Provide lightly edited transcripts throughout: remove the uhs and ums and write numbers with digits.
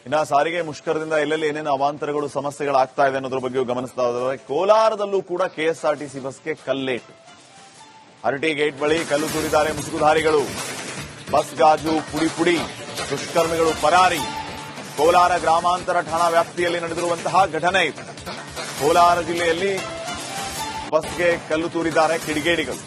ಇನ್ನು ಸಾರಿಗೆ ಮುಷ್ಕರದಿಂದ ಎಲ್ಲೆಲ್ಲಿ ಏನೇನು ಅವಾಂತರಗಳು ಸಮಸ್ಯೆಗಳಾಗ್ತಾ ಇದೆ ಅನ್ನೋದ್ರ ಬಗ್ಗೆ ಗಮನಿಸ್ತಾ ಇದ್ದಾರೆ. ಕೋಲಾರದಲ್ಲೂ ಕೂಡ ಕೆಎಸ್ಆರ್ಟಿಸಿ ಬಸ್ಗೆ ಕಲ್ಲೇಟು. ಅರಟಿ ಗೇಟ್ ಬಳಿ ಕಲ್ಲು ತೂರಿದ್ದಾರೆ ಮುಸುಕುಧಾರಿಗಳು. ಬಸ್ ಗಾಜು ಪುಡಿ ಪುಡಿ, ದುಷ್ಕರ್ಮಿಗಳು ಪರಾರಿ. ಕೋಲಾರ ಗ್ರಾಮಾಂತರ ಠಾಣಾ ವ್ಯಾಪ್ತಿಯಲ್ಲಿ ನಡೆದಿರುವಂತಹ ಘಟನೆ ಇದು. ಕೋಲಾರ ಜಿಲ್ಲೆಯಲ್ಲಿ ಬಸ್ಗೆ ಕಲ್ಲು ತೂರಿದ್ದಾರೆ ಕಿಡಿಗೇಡಿಗಳು.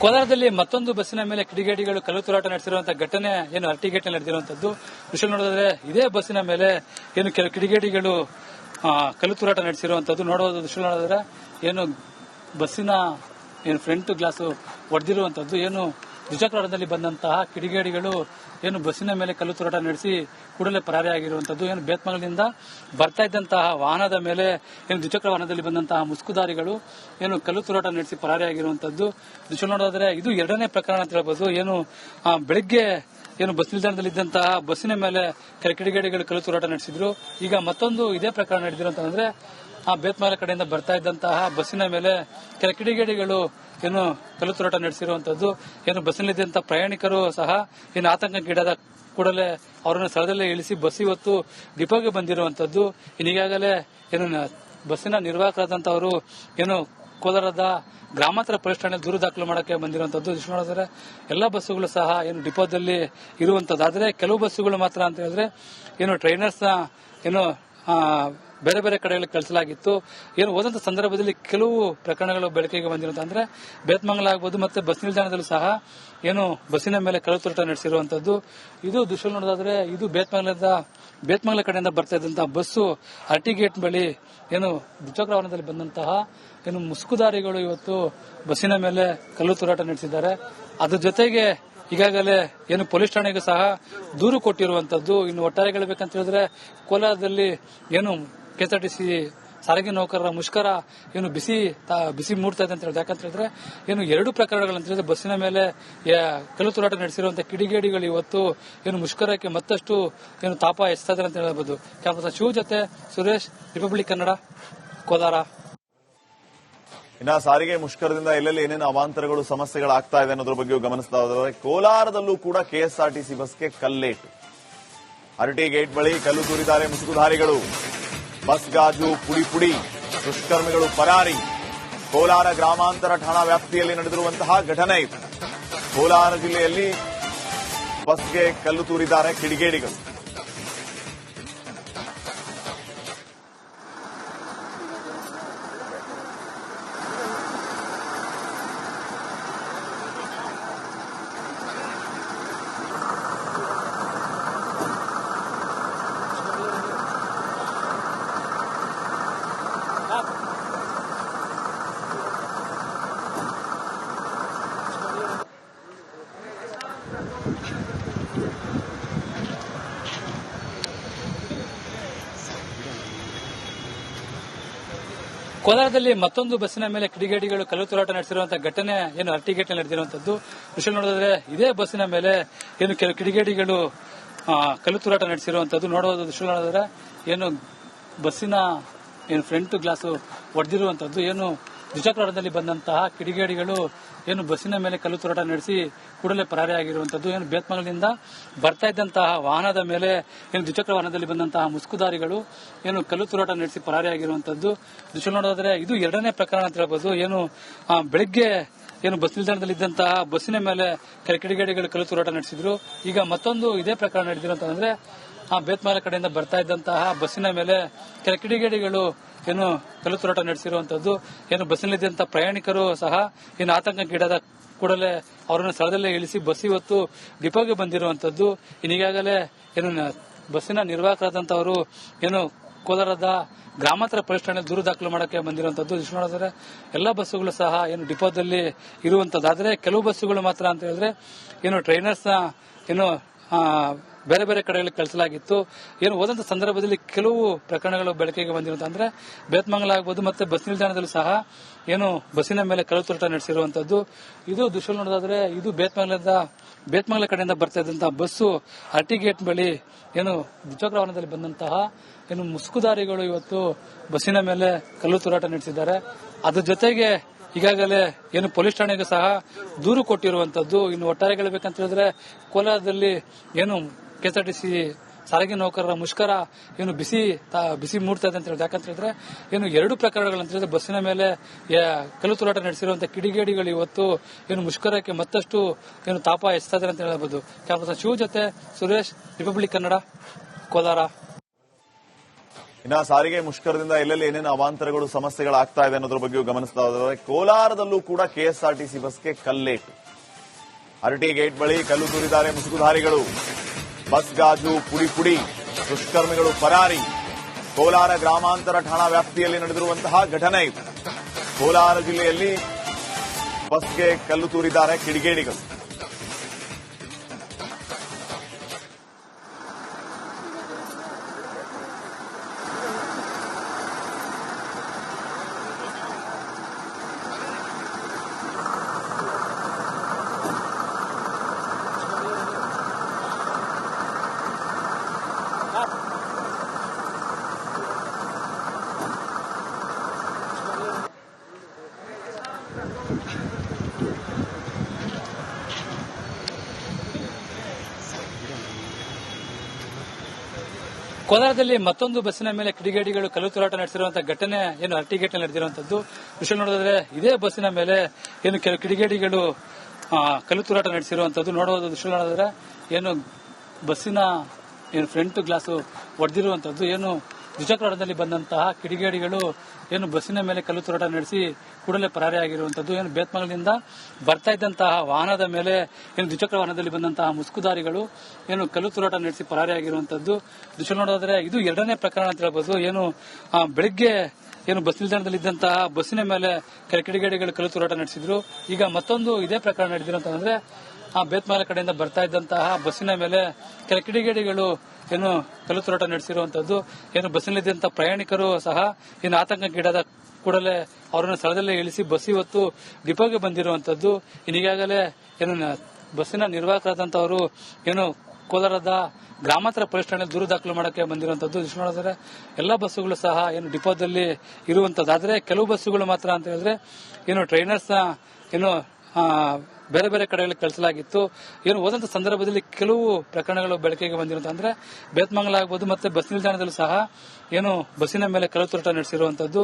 ಕೋಲಾರದಲ್ಲಿ ಮತ್ತೊಂದು ಬಸ್ಸಿನ ಮೇಲೆ ಕಿಡಿಗೇಡಿಗಳು ಕಲ್ಲು ತೂರಾಟ ನಡೆಸಿರುವಂತಹ ಘಟನೆ ಏನು ಅರ್ಟಿಗೇಟ್ನಲ್ಲಿ ನಡೆದಿರುವಂತದ್ದು. ವಿಷಯ ನೋಡಿದ್ರೆ ಇದೇ ಬಸ್ಸಿನ ಮೇಲೆ ಏನು ಕೆಲವು ಕಿಡಿಗೇಡಿಗಳು ಕಲ್ಲು ತೂರಾಟ ನಡೆಸಿರುವಂತದ್ದು ನೋಡಬಹುದು. ವಿಷಯ ನೋಡಿದ್ರೆ ಏನು ಬಸ್ಸಿನ ಏನು ಫ್ರಂಟ್ ಗ್ಲಾಸ್ ಒಡೆದಿರುವಂತದ್ದು, ಏನು ದ್ವಿಚಕ್ರ ವಾಹನದಲ್ಲಿ ಬಂದಂತಹ ಕಿಡಿಗೇಡಿಗಳು ಏನು ಬಸ್ಸಿನ ಮೇಲೆ ಕಲ್ಲು ತೂರಾಟ ನಡೆಸಿ ಕೂಡಲೇ ಪರಾರಿಯಾಗಿರುವಂತದ್ದು. ಏನು ಬೇತ್ಮಂಗಲದಿಂದ ಬರ್ತಾ ಇದ್ದಂತಹ ವಾಹನದ ಮೇಲೆ ಏನು ದ್ವಿಚಕ್ರ ವಾಹನದಲ್ಲಿ ಬಂದಂತಹ ಮುಸುಕುಧಾರಿಗಳು ಏನು ಕಲ್ಲು ತೂರಾಟ ನಡೆಸಿ ಪರಾರಿಯಾಗಿರುವಂತದ್ದು. ದೃಶ್ಯ ನೋಡಿದ್ರೆ ಇದು ಎರಡನೇ ಪ್ರಕರಣ ಅಂತ ಹೇಳ್ಬೋದು. ಏನು ಬೆಳಿಗ್ಗೆ ಏನು ಬಸ್ ನಿಲ್ದಾಣದಲ್ಲಿದ್ದಂತಹ ಬಸ್ಸಿನ ಮೇಲೆ ಕೆಲ ಕಿಡಿಗೇಡಿಗಳು ಕಲ್ಲು ತೂರಾಟ ನಡೆಸಿದ್ರು. ಈಗ ಮತ್ತೊಂದು ಇದೇ ಪ್ರಕರಣ ನಡೆದಿರುವಂತಂದ್ರೆ ಬೇತ್ಮಂಗಲ ಕಡೆಯಿಂದ ಬರ್ತಾ ಇದ್ದಂತಹ ಬಸ್ಸಿನ ಮೇಲೆ ಕೆಲ ಕಿಡಿಗೇಡಿಗಳು ಏನು ಕಲ್ಲು ತೂರಾಟ ನಡೆಸಿರುವಂತದ್ದು. ಏನು ಬಸ್ಸಿನಲ್ಲಿದ್ದಂತಹ ಪ್ರಯಾಣಿಕರು ಸಹ ಏನು ಆತಂಕಕ್ಕೀಡಾದ ಕೂಡಲೇ ಅವರನ್ನು ಸ್ಥಳದಲ್ಲೇ ಇಳಿಸಿ ಬಸ್ ಇವತ್ತು ಡಿಪೋಗೆ ಬಂದಿರುವಂತದ್ದು. ಈಗಾಗಲೇ ಏನು ಬಸ್ಸಿನ ನಿರ್ವಾಹಕರಾದಂತವರು ಏನು ಕೋಲಾರದ ಗ್ರಾಮಾಂತರ ಪೊಲೀಸ್ ಠಾಣೆ ದೂರು ದಾಖಲು ಮಾಡಕ್ಕೆ ಬಂದಿರುವಂತದ್ದು. ದೃಶ್ಯ ನೋಡಿದ್ರೆ ಎಲ್ಲ ಬಸ್ಸುಗಳು ಸಹ ಏನು ಡಿಪೋದಲ್ಲಿ ಇರುವಂತದ್ದು. ಆದರೆ ಕೆಲವು ಬಸ್ಸುಗಳು ಮಾತ್ರ ಅಂತ ಹೇಳಿದ್ರೆ ಏನು ಟ್ರೈನರ್ಸ್ ಏನು ಬೇರೆ ಬೇರೆ ಕಡೆಗಳಿಗೆ ಕಳಿಸಲಾಗಿತ್ತು. ಏನು ಹೋದಂತ ಸಂದರ್ಭದಲ್ಲಿ ಕೆಲವು ಪ್ರಕರಣಗಳು ಬೆಳಕಿಗೆ ಬಂದಿರುವಂತ ಅಂದ್ರೆ ಬೇತ್ಮಂಗಲ ಆಗಬಹುದು ಮತ್ತೆ ಬಸ್ ನಿಲ್ದಾಣದಲ್ಲೂ ಸಹ ಏನು ಬಸ್ಸಿನ ಮೇಲೆ ಕಲ್ಲು ತೂರಾಟ ನಡೆಸಿರುವಂತದ್ದು. ಇದು ದೃಶ್ಯ ನೋಡೋದಾದ್ರೆ ಇದು ಬೇತ್ಮಂಗಲ ಕಡೆಯಿಂದ ಬರ್ತಾ ಇದ್ದಂತಹ ಬಸ್ಸು ಅರಟಿ ಗೇಟ್ ಬಳಿ ಏನು ದ್ವಿಚಕ್ರ ವಾಹನದಲ್ಲಿ ಬಂದಂತಹ ಏನು ಮುಸುಕುಧಾರಿಗಳು ಇವತ್ತು ಬಸ್ಸಿನ ಮೇಲೆ ಕಲ್ಲು ತೂರಾಟ ನಡೆಸಿದ್ದಾರೆ. ಅದ್ರ ಜೊತೆಗೆ ಈಗಾಗಲೇ ಏನು ಪೊಲೀಸ್ ಠಾಣೆಗೂ ಸಹ ದೂರು ಕೊಟ್ಟಿರುವಂತದ್ದು. ಇನ್ನು ಒಟ್ಟಾರೆ ಹೇಳಬೇಕಂತ ಹೇಳಿದ್ರೆ ಕೋಲಾರದಲ್ಲಿ ಏನು ಕೆಎಸ್ಆರ್ಟಿಸಿ ಸಾರಿಗೆ ನೌಕರರ ಮುಷ್ಕರ ಏನು ಬಿಸಿ ಮೂಡ್ತಾ ಇದೆ ಅಂತ ಹೇಳಿದ್ರೆ, ಯಾಕಂತ ಹೇಳಿದ್ರೆ ಏನು ಎರಡು ಪ್ರಕರಣಗಳಂತ ಹೇಳಿದ್ರೆ ಬಸ್ಸಿನ ಮೇಲೆ ಕಲ್ಲು ತೂರಾಟ ನಡೆಸಿರುವಂತಹ ಕಿಡಿಗೇಡಿಗಳು ಇವತ್ತು ಏನು ಮುಷ್ಕರಕ್ಕೆ ಮತ್ತಷ್ಟು ಏನು ತಾಪ ಎಸ್ತಾ ಇದ್ದಾರೆ ಅಂತ ಹೇಳಬಹುದು. ಕ್ಯಾಮರಾ ಶಿವ ಜೊತೆ ಸುರೇಶ್, ರಿಪಬ್ಲಿಕ್ ಕನ್ನಡ, ಕೋಲಾರ. ಇನ್ನು ಸಾರಿಗೆ ಮುಷ್ಕರದಿಂದ ಎಲ್ಲೆಲ್ಲಿ ಏನೇನು ಅವಾಂತರಗಳು ಸಮಸ್ಯೆಗಳಾಗ್ತಾ ಇದೆ ಅನ್ನೋದ್ರ ಬಗ್ಗೆ ಗಮನಿಸ್ತಾ ಇದ್ದಾರೆ. ಕೋಲಾರದಲ್ಲೂ ಕೂಡ ಕೆಎಸ್ಆರ್ಟಿಸಿ ಬಸ್ಗೆ ಕಲ್ಲೇಟು. ಅರಟಿ ಗೇಟ್ ಬಳಿ ಕಲ್ಲು ತೂರಿದ್ದಾರೆ ಮುಸುಕುಧಾರಿಗಳು. ಬಸ್ ಗಾಜು ಪುಡಿ ಪುಡಿ, ದುಷ್ಕರ್ಮಿಗಳು ಪರಾರಿ. ಕೋಲಾರ ಗ್ರಾಮಾಂತರ ಠಾಣಾ ವ್ಯಾಪ್ತಿಯಲ್ಲಿ ನಡೆದಿರುವಂತಹ ಘಟನೆ ಇದು. ಕೋಲಾರ ಜಿಲ್ಲೆಯಲ್ಲಿ ಬಸ್ಗೆ ಕಲ್ಲು ತೂರಿದ್ದಾರೆ ಕಿಡಿಗೇಡಿಗಳು. ಕೋಲಾರದಲ್ಲಿ ಮತ್ತೊಂದು ಬಸ್ಸಿನ ಮೇಲೆ ಕಿಡಿಗೇಡಿಗಳು ಕಲ್ಲು ತೂರಾಟ ನಡೆಸಿರುವಂತಹ ಘಟನೆ ಏನು ಅರ್ಟಿಗೇಟ್ನಲ್ಲಿ ನಡೆದಿರುವಂತದ್ದು. ವಿಷಯ ನೋಡಿದ್ರೆ ಇದೇ ಬಸ್ಸಿನ ಮೇಲೆ ಏನು ಕೆಲವು ಕಿಡಿಗೇಡಿಗಳು ಕಲ್ಲು ತೂರಾಟ ನಡೆಸಿರುವಂತದ್ದು ನೋಡಬಹುದು. ವಿಷಯ ನೋಡಿದ್ರೆ ಏನು ಬಸ್ಸಿನ ಏನು ಫ್ರಂಟ್ ಗ್ಲಾಸ್ ಒಡೆದಿರುವಂತದ್ದು, ಏನು ದ್ವಿಚಕ್ರ ವಾಹನದಲ್ಲಿ ಬಂದಂತಹ ಕಿಡಿಗೇಡಿಗಳು ಏನು ಬಸ್ಸಿನ ಮೇಲೆ ಕಲ್ಲು ತೂರಾಟ ನಡೆಸಿ ಕೂಡಲೇ ಪರಾರಿಯಾಗಿರುವಂತದ್ದು. ಏನು ಬೇತ್ಮಂಗಲದಿಂದ ಬರ್ತಾ ಇದ್ದಂತಹ ವಾಹನದ ಮೇಲೆ ಏನು ದ್ವಿಚಕ್ರ ವಾಹನದಲ್ಲಿ ಬಂದಂತಹ ಮುಸುಕುಧಾರಿಗಳು ಏನು ಕಲ್ಲು ತೂರಾಟ ನಡೆಸಿ ಪರಾರಿಯಾಗಿರುವಂತದ್ದು. ದೃಶ್ಯ ನೋಡೋದಾದ್ರೆ ಇದು ಎರಡನೇ ಪ್ರಕರಣ ಅಂತ ಹೇಳ್ಬೋದು. ಏನು ಬೆಳಿಗ್ಗೆ ಏನು ಬಸ್ ನಿಲ್ದಾಣದಲ್ಲಿದ್ದಂತಹ ಬಸ್ಸಿನ ಮೇಲೆ ಕೆಲ ಕಿಡಿಗೇಡಿಗಳು ಕಲ್ಲು ತೂರಾಟ ನಡೆಸಿದ್ರು. ಈಗ ಮತ್ತೊಂದು ಇದೇ ಪ್ರಕರಣ ನಡೆದಿರುವಂತಂದ್ರೆ ಬೇತ್ಮಂಗಲ ಕಡೆಯಿಂದ ಬರ್ತಾ ಇದ್ದಂತಹ ಬಸ್ಸಿನ ಮೇಲೆ ಕೆಲ ಕಿಡಿಗೇಡಿಗಳು ಏನು ಕಲ್ಲು ತೂರಾಟ ನಡೆಸಿರುವಂತದ್ದು. ಏನು ಬಸ್ಸಿನಲ್ಲಿದ್ದಂತಹ ಪ್ರಯಾಣಿಕರು ಸಹ ಏನು ಆತಂಕಕ್ಕೀಡಾದ ಕೂಡಲೇ ಅವರನ್ನು ಸ್ಥಳದಲ್ಲೇ ಇಳಿಸಿ ಬಸ್ ಇವತ್ತು ಡಿಪೋಗೆ ಬಂದಿರುವಂತದ್ದು. ಈಗಾಗಲೇ ಏನು ಬಸ್ಸಿನ ನಿರ್ವಾಹಕರಾದಂತವರು ಏನು ಕೋಲಾರದ ಗ್ರಾಮಾಂತರ ಪೊಲೀಸ್ ಠಾಣೆ ದೂರು ದಾಖಲು ಮಾಡಕ್ಕೆ ಬಂದಿರುವಂತದ್ದು. ದೃಶ್ಯ ನೋಡಿದ್ರೆ ಎಲ್ಲಾ ಬಸ್ಸುಗಳು ಸಹ ಏನು ಡಿಪೋದಲ್ಲಿ ಇರುವಂತದ್ದಾದ್ರೆ ಕೆಲವು ಬಸ್ಸುಗಳು ಮಾತ್ರ ಅಂತ ಹೇಳಿದ್ರೆ ಏನು ಟ್ರೈನರ್ಸ್ ಏನು ಬೇರೆ ಬೇರೆ ಕಡೆಗಳಿಗೆ ಕಳಿಸಲಾಗಿತ್ತು. ಏನು ಹೋದಂತ ಸಂದರ್ಭದಲ್ಲಿ ಕೆಲವು ಪ್ರಕರಣಗಳು ಬೆಳಕಿಗೆ ಬಂದಿರುವಂತ ಅಂದ್ರೆ ಬೇತ್ಮಂಗಲ ಆಗ್ಬೋದು ಮತ್ತೆ ಬಸ್ ನಿಲ್ದಾಣದಲ್ಲೂ ಸಹ ಏನು ಬಸ್ಸಿನ ಮೇಲೆ ಕಲ್ಲು ತೂರಾಟ ನಡೆಸಿರುವಂತದ್ದು. ಇದು ದೃಶ್ಯ ನೋಡೋದಾದ್ರೆ ಇದು ಬೇತ್ಮಂಗಲ ಕಡೆಯಿಂದ ಬರ್ತಾ ಇದ್ದಂತಹ ಬಸ್ಸು ಆರ್ಟಿ ಗೇಟ್ ಬಳಿ ಏನು ದ್ವಿಚಕ್ರ ವಾಹನದಲ್ಲಿ ಬಂದಂತಹ ಏನು ಮುಸುಕುದಾರಿಗಳು ಇವತ್ತು ಬಸ್ಸಿನ ಮೇಲೆ ಕಲ್ಲು ತೂರಾಟ ನಡೆಸಿದ್ದಾರೆ. ಅದ್ರ ಜೊತೆಗೆ ಈಗಾಗಲೇ ಏನು ಪೊಲೀಸ್ ಠಾಣೆಗೆ ಸಹ ದೂರು ಕೊಟ್ಟಿರುವಂತದ್ದು. ಇನ್ನು ಒಟ್ಟಾರೆ ಹೇಳಬೇಕಂತ ಹೇಳಿದ್ರೆ ಕೋಲಾರದಲ್ಲಿ ಏನು ಕೆಎಸ್ಆರ್ಟಿಸಿ ಸಾರಿಗೆ ನೌಕರರ ಮುಷ್ಕರ ಏನು ಬಿಸಿ ಮೂಡ್ತಾ ಇದೆ ಅಂತ ಹೇಳಿದ್ರೆ, ಯಾಕಂತ ಹೇಳಿದ್ರೆ ಏನು ಎರಡು ಪ್ರಕರಣಗಳಂತ ಹೇಳಿದ್ರೆ ಬಸ್ಸಿನ ಮೇಲೆ ಕಲ್ಲು ತೂರಾಟ ನಡೆಸಿರುವಂತಹ ಕಿಡಿಗೇಡಿಗಳು ಇವತ್ತು ಏನು ಮುಷ್ಕರಕ್ಕೆ ಮತ್ತಷ್ಟು ಏನು ತಾಪ ಎಸ್ತಾ ಇದ್ದಾರೆ ಅಂತ ಹೇಳಬಹುದು. ಕ್ಯಾಮರಾ ಶಿವ ಜೊತೆ ಸುರೇಶ್, ರಿಪಬ್ಲಿಕ್ ಕನ್ನಡ, ಕೋಲಾರ. ಇನ್ನ ಸಾರಿಗೆ ಮುಷ್ಕರದಿಂದ ಎಲ್ಲೆಲ್ಲಿ ಏನೇನು ಅವಾಂತರಗಳು ಸಮಸ್ಯೆಗಳಾಗ್ತಾ ಇದೆ ಅನ್ನೋದ್ರ ಬಗ್ಗೆಯೂ ಗಮನಿಸ್ತಾ ಇದ್ದಾರೆ. ಕೋಲಾರದಲ್ಲೂ ಕೂಡ ಕೆಎಸ್ಆರ್ಟಿಸಿ ಬಸ್ಗೆ ಕಲ್ಲೇಟು. ಆರ್ಟಿ ಗೇಟ್ ಬಳಿ ಕಲ್ಲು ತೂರಿದ್ದಾರೆ ಮುಸುಕುಧಾರಿಗಳು. ಬಸ್ ಗಾಜು ಪುಡಿ ದುಷ್ಕರ್ಮಿಗಳು ಪರಾರಿ. ಕೋಲಾರ ಗ್ರಾಮಾಂತರ ಠಾಣಾ ವ್ಯಾಪ್ತಿಯಲ್ಲಿ ನಡೆದಿರುವಂತಹ ಘಟನೆ ಇದು. ಕೋಲಾರ ಜಿಲ್ಲೆಯಲ್ಲಿ ಬಸ್ಗೆ ಕಲ್ಲು ತೂರಿದ್ದಾರೆ ಕಿಡಿಗೇಡಿಗಳು. ಕೋಲಾರದಲ್ಲಿ ಮತ್ತೊಂದು ಬಸ್ಸಿನ ಮೇಲೆ ಕಿಡಿಗೇಡಿಗಳು ಕಲ್ಲು ತೂರಾಟ ನಡೆಸಿರುವಂತಹ ಘಟನೆ ಏನು ಆರ್ಟಿ ಗೇಟ್ ನಲ್ಲಿ ನಡೆದಿರುವಂತದ್ದು. ವಿಷಯ ನೋಡಿದ್ರೆ ಇದೇ ಬಸ್ಸಿನ ಮೇಲೆ ಏನು ಕೆಲವು ಕಿಡಿಗೇಡಿಗಳು ಕಲ್ಲು ತೂರಾಟ ನಡೆಸಿರುವಂತದ್ದು. ನೋಡಬಹುದು ದೃಶ್ಯ ನೋಡಿದ್ರೆ ಏನು ಬಸ್ಸಿನ ಏನು ಫ್ರಂಟ್ ಗ್ಲಾಸ್ ಒಡೆದಿರುವಂತದ್ದು. ಏನು ದ್ವಿಚಕ್ರದಲ್ಲಿ ಬಂದಂತಹ ಕಿಡಿಗೇಡಿಗಳು ಏನು ಬಸ್ಸಿನ ಮೇಲೆ ಕಲ್ಲು ತೂರಾಟ ನಡೆಸಿ ಕೂಡಲೇ ಪರಾರಿಯಾಗಿರುವಂತದ್ದು. ಏನು ಬೇತ್ಮಂಗಲದಿಂದ ಬರ್ತಾ ಇದ್ದಂತಹ ವಾಹನದ ಮೇಲೆ ಏನು ದ್ವಿಚಕ್ರ ವಾಹನದಲ್ಲಿ ಬಂದಂತಹ ಮುಸುಕುದಾರಿಗಳು ಏನು ಕಲ್ಲು ತೂರಾಟ ನಡೆಸಿ ಪರಾರಿಯಾಗಿರುವಂತದ್ದು. ದೃಶ್ಯ ನೋಡೋದಾದ್ರೆ ಇದು ಎರಡನೇ ಪ್ರಕರಣ ಅಂತ ಹೇಳ್ಬೋದು. ಏನು ಬೆಳಿಗ್ಗೆ ಏನು ಬಸ್ ನಿಲ್ದಾಣದಲ್ಲಿ ಇದ್ದಂತಹ ಬಸ್ಸಿನ ಮೇಲೆ ಕೆಲ ಕಿಡಿಗೇಡಿಗಳು ಕಲ್ಲು ತೂರಾಟ ನಡೆಸಿದ್ರು. ಈಗ ಮತ್ತೊಂದು ಇದೇ ಪ್ರಕರಣ ನಡೆದಿರುವಂತಂದ್ರೆ ಬೇತ್ಮಂಗಲ ಕಡೆಯಿಂದ ಬರ್ತಾ ಇದ್ದಂತಹ ಬಸ್ಸಿನ ಮೇಲೆ ಕೆಲ ಕಿಡಿಗೇಡಿಗಳು ಏನು ಕಲ್ಲು ತೂರಾಟ ನಡೆಸಿರುವಂತದ್ದು. ಏನು ಬಸ್ಸಿನಲ್ಲಿದ್ದಂತಹ ಪ್ರಯಾಣಿಕರು ಸಹ ಏನು ಆತಂಕಕ್ಕೀಡಾದ ಕೂಡಲೇ ಅವರನ್ನು ಸ್ಥಳದಲ್ಲೇ ಇಳಿಸಿ ಬಸ್ ಇವತ್ತು ಡಿಪೋಗೆ ಬಂದಿರುವಂತದ್ದು. ಈಗಾಗಲೇ ಏನು ಬಸ್ಸಿನ ನಿರ್ವಾಹಕರಾದಂತವರು ಏನು ಕೋಲಾರದ ಗ್ರಾಮಾಂತರ ಪೊಲೀಸ್ ಠಾಣೆ ದೂರು ದಾಖಲು ಮಾಡಕ್ಕೆ ಬಂದಿರುವಂತದ್ದು. ದೃಶ್ಯ ನೋಡಿದ್ರೆ ಎಲ್ಲಾ ಬಸ್ಸುಗಳು ಸಹ ಏನು ಡಿಪೋದಲ್ಲಿ ಇರುವಂತದ್ದಾದ್ರೆ ಕೆಲವು ಬಸ್ಸುಗಳು ಮಾತ್ರ ಅಂತ ಹೇಳಿದ್ರೆ ಏನು ಟ್ರೈನರ್ಸ್ ಏನು ಬೇರೆ ಬೇರೆ ಕಡೆಗಳಿಗೆ ಕಳಿಸಲಾಗಿತ್ತು. ಏನು ಹೋದಂತ ಸಂದರ್ಭದಲ್ಲಿ ಕೆಲವು ಪ್ರಕರಣಗಳು ಬೆಳಕಿಗೆ ಬಂದಿರುವಂತ ಅಂದ್ರೆ ಬೇತ್ಮಂಗಲ ಆಗ್ಬೋದು ಮತ್ತೆ ಬಸ್ ನಿಲ್ದಾಣದಲ್ಲೂ ಸಹ ಏನು ಬಸ್ಸಿನ ಮೇಲೆ ಕಲ್ಲು ತೂರಾಟ ನಡೆಸಿರುವಂತದ್ದು.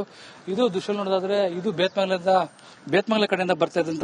ಇದು ದೃಶ್ಯ ನೋಡೋದಾದ್ರೆ ಇದು ಬೇತ್ಮಂಗಲ ಕಡೆಯಿಂದ ಬರ್ತಾ ಇದ್ದಂತ